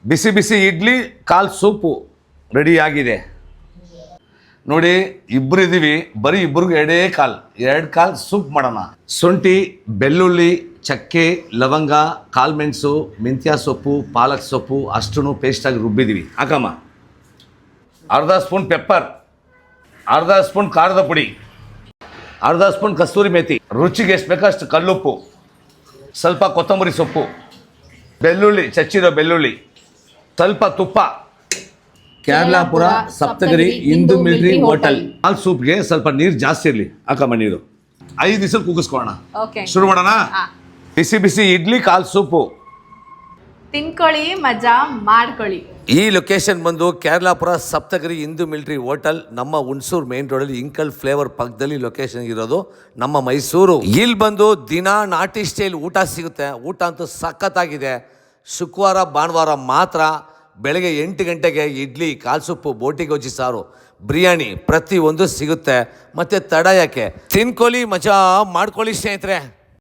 ಬಿಸಿ ಬಿಸಿ ಇಡ್ಲಿ ಕಾಲು soup ready ಆಗಿದೆ ನೋಡಿ. ಇಬ್ಬರು ಇದ್ದೀವಿ, ಬರೀ ಇಬ್ಬರಿಗೂ ಎರಡು ಕಾಲು ಸೂಪ್ ಮಾಡೋಣ. ಶುಂಠಿ, ಬೆಳ್ಳುಳ್ಳಿ, ಚಕ್ಕೆ, ಲವಂಗ, ಕಾಳು ಮೆಣಸು, ಮೆಂತ್ಯ ಸೊಪ್ಪು, ಪಾಲಕ್ ಸೊಪ್ಪು ಅಷ್ಟೂ ಪೇಸ್ಟಾಗಿ ರುಬ್ಬಿದ್ದೀವಿ. ಹಾಕಮ್ಮ. ಅರ್ಧ ಸ್ಪೂನ್ ಪೆಪ್ಪರ್, ಅರ್ಧ ಸ್ಪೂನ್ ಖಾರದ ಪುಡಿ, ಅರ್ಧ ಸ್ಪೂನ್ ಕಸ್ತೂರಿ ಮೇಥಿ, ರುಚಿಗೆ ಎಷ್ಟು ಬೇಕೋ ಅಷ್ಟು ಕಲ್ಲುಪ್ಪು, ಸ್ವಲ್ಪ ಕೊತ್ತಂಬರಿ ಸೊಪ್ಪು, ಬೆಳ್ಳುಳ್ಳಿ, ಚಚ್ಚಿರೋ ಬೆಳ್ಳುಳ್ಳಿ, ಸ್ವಲ್ಪ ತುಪ್ಪ. ಕೇರಳಾಪುರ ಸಪ್ತಗಿರಿ ಹಿಂದೂ ಮಿಲಿಟರಿ ಹೋಟೆಲ್. ಹಾಲು ಸೂಪ್ಗೆ ಸ್ವಲ್ಪ ನೀರು ಜಾಸ್ತಿ ಇರಲಿ. ಹಾಕಮ್ಮ ನೀರು. 5 ವಿಸಿಲ್ ಕೂಗಿಸ್ಕೊಳ್ಳೋಣ. ಶುರು ಮಾಡೋಣ. ಬಿಸಿ ಬಿಸಿ ಇಡ್ಲಿ ಕಾಲು ಸೂಪು ತಿನ್ಕೊಳ್ಳಿ, ಮಜಾ ಮಾಡ್ಕೊಳ್ಳಿ. ಈ ಲೊಕೇಶನ್ ಬಂದು ಕೇರಳಾಪುರ ಸಪ್ತಗಿರಿ ಹಿಂದೂ ಮಿಲಿಟರಿ ಹೋಟೆಲ್, ನಮ್ಮ ಹುಣಸೂರು ಮೇನ್ ರೋಡಲ್ಲಿ ಇಂಕಲ್ ಫ್ಲೇವರ್ ಪಕ್ಕದಲ್ಲಿ ಲೊಕೇಶನ್ ಇರೋದು, ನಮ್ಮ ಮೈಸೂರು. ಇಲ್ಲಿ ಬಂದು ದಿನ ನಾಟಿ ಸ್ಟೈಲ್ ಊಟ ಸಿಗುತ್ತೆ. ಊಟ ಅಂತೂ ಸಖತ್ತಾಗಿದೆ. ಶುಕ್ರವಾರ ಭಾನುವಾರ ಮಾತ್ರ ಬೆಳಗ್ಗೆ 8 ಗಂಟೆಗೆ ಇಡ್ಲಿ, ಕಾಲು ಸೊಪ್ಪು, ಬೋಟಿ ಗೊಜ್ಜಿ ಸಾರು, ಬಿರಿಯಾನಿ ಪ್ರತಿಯೊಂದು ಸಿಗುತ್ತೆ. ಮತ್ತು ತಡ ಯಾಕೆ, ತಿನ್ಕೊಳ್ಳಿ, ಮಜಾ ಮಾಡ್ಕೊಳ್ಳಿ ಸ್ನೇಹಿತರೆ.